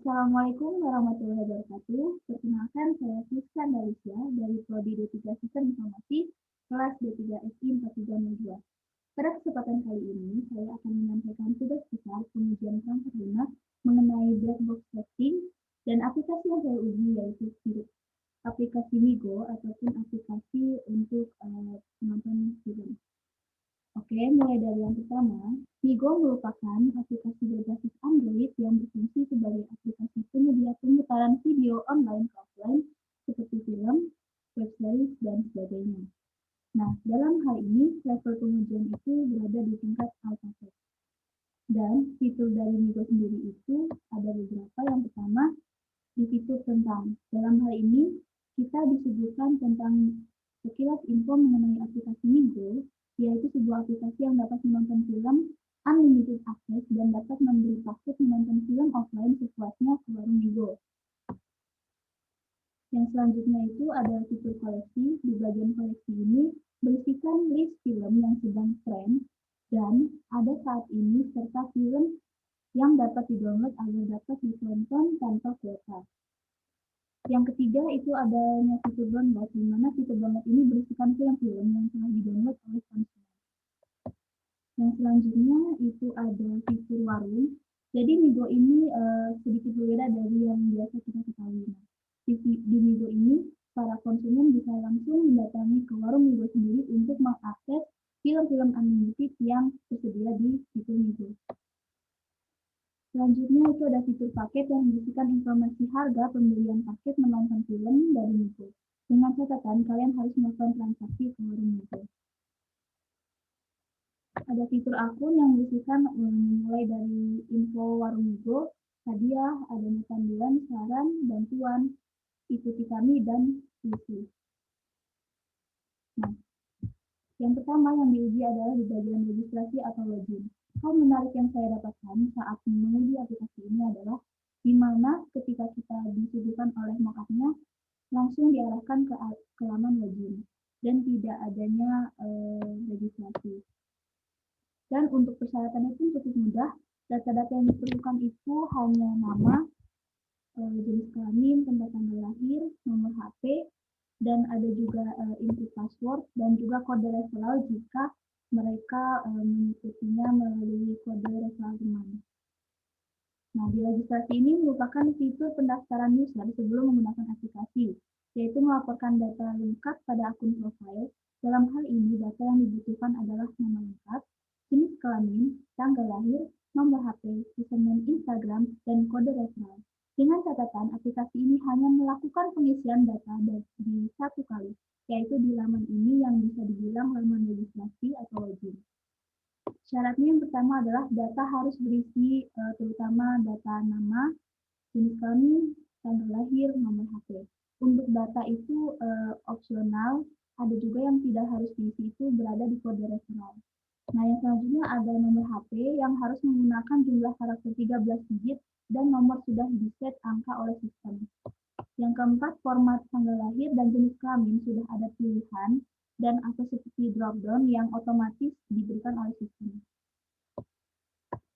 Assalamualaikum warahmatullahi wabarakatuh. Perkenalkan, saya Siska Dalisya dari Prodi D3 Sistem Informasi, kelas D3 SI 4302. Pada kesempatan kali ini, saya akan menyampaikan tugas besar pengujian perangkat lunak mengenai black box testing dan aplikasi yang saya uji yaitu aplikasi Migo ataupun aplikasi untuk menonton film. Oke, mulai dari yang pertama, Migo merupakan aplikasi berbasis Android yang berfungsi sebagai aplikasi penyedia pemutaran video online ke offline seperti film, web series, dan sebagainya. Nah, dalam hal ini, level pengujian itu berada di tingkat alpha test. Dan fitur dari Migo sendiri itu ada beberapa. Yang pertama, di fitur tentang. Dalam hal ini, kita disuguhkan tentang sekilas info mengenai aplikasi Migo, yaitu sebuah aplikasi yang dapat menonton film unlimited access dan dapat memberi paket menonton film offline sepuasnya ke warung Migo. Yang selanjutnya itu ada fitur koleksi. Di bagian koleksi ini berisikan list film yang sedang tren dan ada saat ini serta film yang dapat didownload agar dapat ditonton tanpa kuota. Yang ketiga itu adanya fitur download, di mana fitur download ini berisikan film-film yang telah didownload oleh konsumen. Yang selanjutnya itu ada fitur warung. Jadi Migo ini sedikit berbeda dari yang biasa kita ketahui. Di Migo ini, para konsumen bisa langsung mendatangi ke warung Migo sendiri untuk mengakses film-film unlimited yang tersedia di fitur Migo. Selanjutnya itu ada fitur paket yang berisikan informasi harga pembelian paket menonton film dari Migo. Dengan catatan, kalian harus melakukan transaksi ke warung Migo. Ada fitur akun yang berisikan mulai dari info warung Migo, hadiah, adanya panduan, saran, bantuan, ikuti kami, dan isi. Nah, yang pertama yang diuji adalah di bagian registrasi atau login. Hal menarik yang saya dapatkan saat menguji aplikasi ini adalah di mana ketika kita disuguhkan oleh mock-up-nya langsung diarahkan ke laman login dan tidak adanya registrasi. Dan untuk persyaratannya pun cukup mudah. Data-data yang diperlukan itu hanya nama, jenis kelamin, tempat tanggal lahir, nomor HP, dan ada juga input password dan juga kode referral jika mereka mengikutinya melalui kode referral teman. Nah, di registrasi ini merupakan fitur pendaftaran user sebelum menggunakan aplikasi, yaitu melaporkan data lengkap pada akun profil. Dalam hal ini, data yang dibutuhkan adalah nama lengkap, jenis kelamin, tanggal lahir, nomor HP, username Instagram, dan kode referral. Dengan catatan, aplikasi ini hanya melakukan pengisian data di satu kali, yaitu di laman ini yang bisa dibilang laman registrasi atau login. Syaratnya yang pertama adalah data harus berisi terutama data nama, jenis kelamin, tanggal lahir, nomor HP. Untuk data itu opsional, ada juga yang tidak harus diisi itu berada di kode referral. Nah, yang selanjutnya ada nomor HP yang harus menggunakan jumlah karakter 13 digit dan nomor sudah di-set angka oleh sistem. Yang keempat, format tanggal lahir dan jenis kelamin sudah ada pilihan dan atau seperti drop-down yang otomatis diberikan oleh sistem.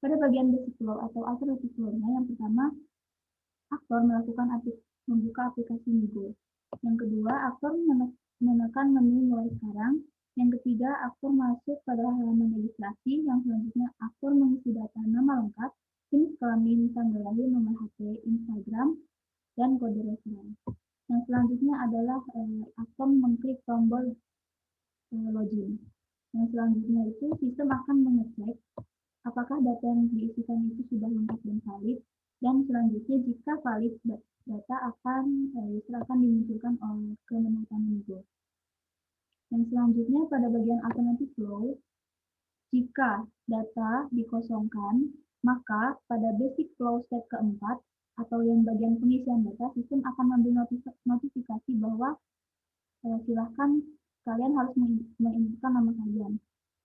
Pada bagian basic flow atau alternative flow-nya, yang pertama, aktor membuka aplikasi Migo. Yang kedua, aktor menekan menu mulai sekarang. Yang ketiga, aktor masuk pada halaman registrasi. Yang selanjutnya, aktor mengisi data nama lengkap, jenis kelamin, tanggal lahir, nomor HP, Instagram, dan kode referral. Yang selanjutnya adalah aktor mengklik tombol login. Yang selanjutnya itu sistem akan mengecek apakah data yang diisikan itu sudah lengkap dan valid. Dan selanjutnya jika valid, data akan dimunculkan ke menu utama Migo. Yang selanjutnya pada bagian alternative flow, jika data dikosongkan, maka pada basic flow step keempat atau yang bagian pengisian data, sistem akan memberi notifikasi bahwa silahkan kalian harus menginputkan nama kalian.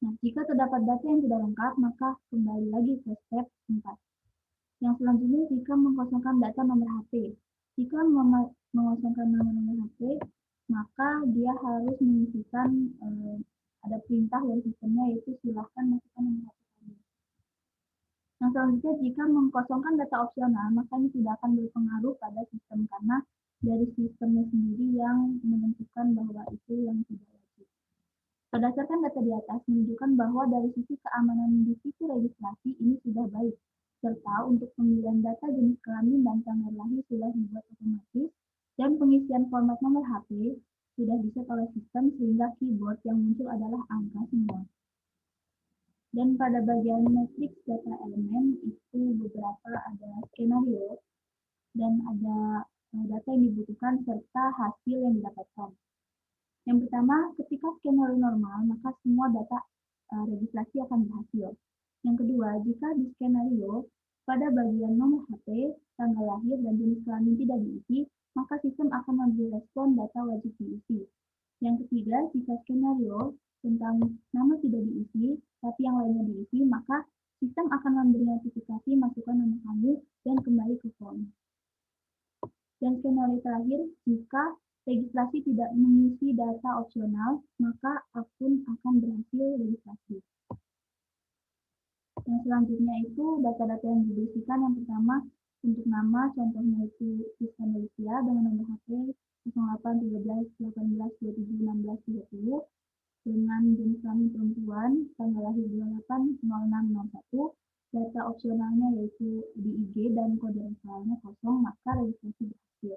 Nah, jika terdapat data yang tidak lengkap, maka kembali lagi ke step 4. Yang selanjutnya, jika mengosongkan data nomor HP. Jika mengosongkan nomor HP, maka dia harus mengisikan ada perintah dari sistemnya, yaitu silahkan masukkan nomor HP kalian. Yang selanjutnya, jika mengkosongkan data opsional, maka ini tidak akan berpengaruh pada sistem karena dari sistemnya sendiri yang menentukan bahwa itu yang tidak wajib. Berdasarkan data di atas menunjukkan bahwa dari sisi keamanan di situ registrasi ini sudah baik, serta untuk pemilihan data jenis kelamin dan tanggal lahir sudah dibuat otomatis, dan pengisian format nomor HP sudah diset oleh sistem sehingga keyboard yang muncul adalah angka semua. Dan pada bagian matriks data elemen itu beberapa ada skenario dan ada data yang dibutuhkan serta hasil yang didapatkan. Yang pertama, ketika skenario normal, maka semua data registrasi akan berhasil. Yang kedua, jika di skenario pada bagian nomor HP, tanggal lahir, dan jenis kelamin tidak diisi, maka sistem akan memberi respon data wajib diisi. Yang ketiga, jika skenario tentang nama tidak diisi, tapi yang lainnya diisi, maka sistem akan memberi notifikasi masukkan nama kamu dan kembali ke form. Dan skenario terakhir, jika registrasi tidak mengisi data opsional, maka akun akan berhasil registrasi. Yang selanjutnya itu data-data yang dibersihkan. Yang pertama, untuk nama, contohnya itu Rizka Malaysia dengan nomor HP 08 13 18 27 16 30 dengan jenis kelamin perempuan, tanggal lahir 28 06 01, data opsionalnya yaitu di IG dan kode referralnya kosong, maka registrasi berhasil.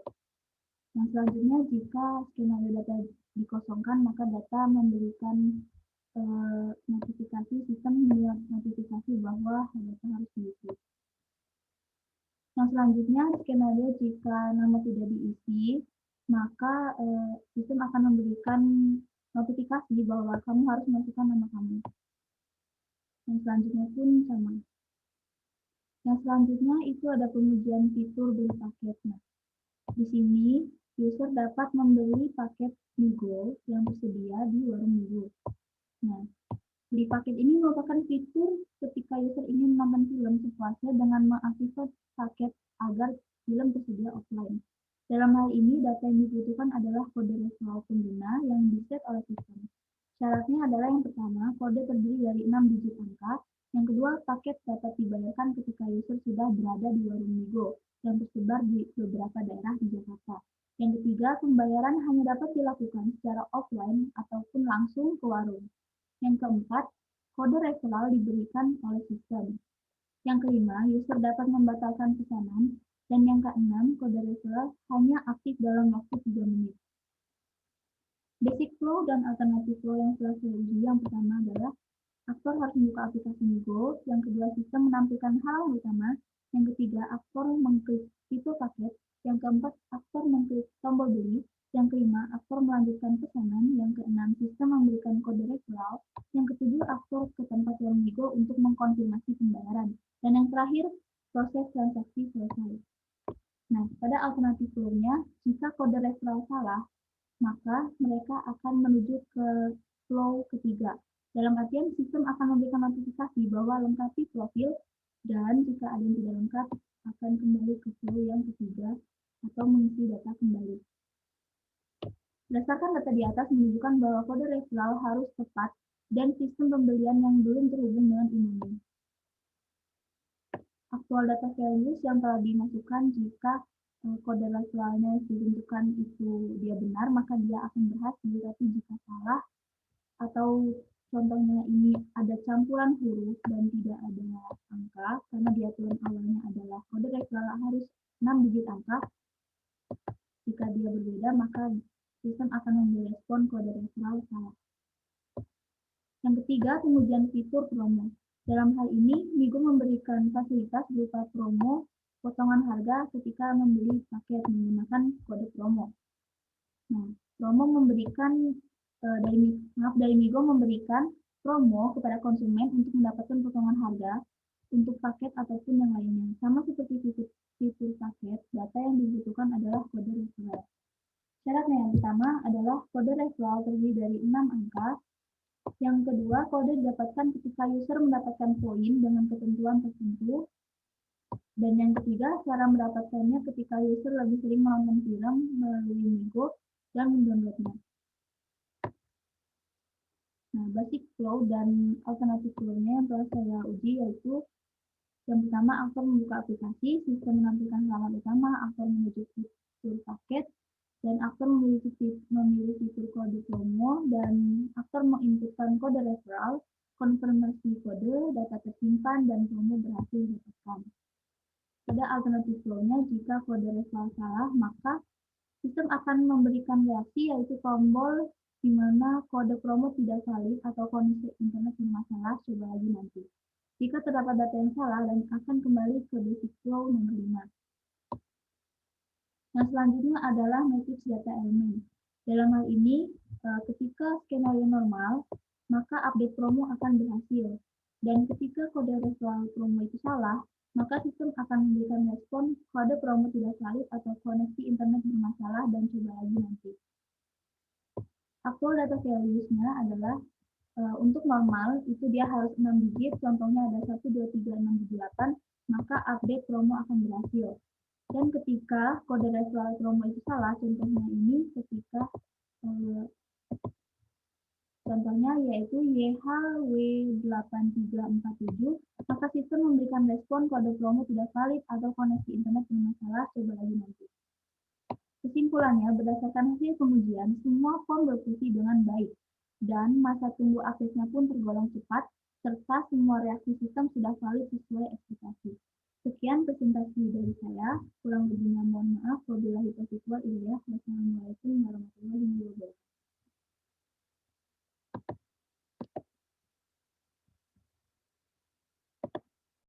Yang selanjutnya, jika skenario data dikosongkan, maka data memberikan notifikasi, sistem membuat notifikasi bahwa data harus diisi. Yang selanjutnya, skenario jika nama tidak diisi, maka sistem akan memberikan notifikasi bahwa kamu harus masukkan nama kamu. Yang selanjutnya pun sama. Yang selanjutnya itu ada pengujian fitur beli paket. Nah, di sini user dapat membeli paket Migo yang tersedia di warung Migo. Nah, beli paket ini merupakan fitur ketika user ingin menonton film sepuasnya dengan mengaktifkan paket agar film tersedia offline. Dalam hal ini, data yang dibutuhkan adalah kode referral pengguna yang diset oleh sistem. Syaratnya adalah yang pertama, kode terdiri dari 6 digit angka. Yang kedua, paket dapat dibayarkan ketika user sudah berada di warung Migo yang tersebar di beberapa daerah di Jakarta. Yang ketiga, pembayaran hanya dapat dilakukan secara offline ataupun langsung ke warung. Yang keempat, kode referral diberikan oleh sistem. Yang kelima, user dapat membatalkan pesanan. Dan yang keenam, kode referral hanya aktif dalam waktu 3 menit. Basic flow dan alternatif flow yang telah saya uji, yang pertama adalah aktor harus membuka aplikasi Migo. Yang kedua, sistem menampilkan hal utama. Yang ketiga, aktor mengklik fitur paket. Yang keempat, aktor mengklik tombol beli. Yang kelima, aktor melanjutkan pesanan. Yang keenam, sistem memberikan kode referral. Yang ketujuh, aktor ke tempat warung Migo untuk mengkonfirmasi pembayaran. Dan yang terakhir, proses transaksi selesai. Nah, pada alternatif flow-nya, jika kode referral salah, maka mereka akan menuju ke flow ketiga. Dalam artian, sistem akan memberikan notifikasi bahwa lengkapi profil, dan jika ada yang tidak lengkap, akan kembali ke flow yang ketiga atau mengisi data kembali. Berdasarkan data di atas menunjukkan bahwa kode referral harus tepat dan sistem pembelian yang belum terhubung dengan email. Aktual data values yang telah dimasukkan, jika kode referralnya ditentukan itu dia benar, maka dia akan berhasil. Tapi jika salah, atau contohnya ini ada campuran huruf dan tidak ada angka, karena di aturan awalnya adalah kode referral harus 6 digit angka. Jika dia berbeda, maka sistem akan memberi respon kode referral salah. Yang ketiga, pengujian fitur promo. Dalam hal ini, Migo memberikan fasilitas berupa promo potongan harga ketika membeli paket menggunakan kode promo. Nah, promo memberikan dari Migo memberikan promo kepada konsumen untuk mendapatkan potongan harga untuk paket ataupun yang lainnya. Sama seperti fitur paket, data yang dibutuhkan adalah kode referral. Syaratnya yang pertama adalah kode referral terdiri dari 6 angka. Yang kedua, kode didapatkan ketika user mendapatkan poin dengan ketentuan tertentu. Dan yang ketiga, cara mendapatkannya ketika user lebih sering menonton film melalui Migo dan mendownloadnya. Nah, basic flow dan alternative flow-nya yang telah saya uji yaitu Yang pertama, aktor membuka aplikasi, sistem menampilkan halaman utama, aktor menuju fitur paket, dan aktor memilih fitur kode promo, dan aktor menginputkan kode referral, konfirmasi kode, data tersimpan, dan promo berhasil didapatkan. Pada alternatif flow-nya, jika kode referral salah, maka sistem akan memberikan reaksi, yaitu tombol di mana kode promo tidak valid atau koneksi internet bermasalah, coba lagi nanti. Jika terdapat data yang salah, dan akan kembali ke basic flow nomor 5. Nah, selanjutnya adalah matrix data elemen. Dalam hal ini, ketika skenario normal, maka update promo akan berhasil. Dan ketika kode referral promo itu salah, maka sistem akan memberikan respon kode promo tidak valid atau koneksi internet bermasalah, dan coba lagi nanti. Actual data values-nya adalah untuk normal itu dia harus 6 digit, contohnya ada 1, 2, 3, 6, 7, 8, maka update promo akan berhasil. Dan ketika kode referral promo itu salah, contohnya ini ketika contohnya yaitu YHW8347, maka sistem memberikan respon kode promo tidak valid atau koneksi internet bermasalah, coba lagi nanti. Kesimpulannya, berdasarkan hasil pengujian, semua form berfungsi dengan baik, dan masa tunggu aksesnya pun tergolong cepat, serta semua reaksi sistem sudah valid sesuai ekspektasi. Sekian presentasi dari saya, kurang lebihnya mohon maaf, wabillahi taufiq wal hidayah.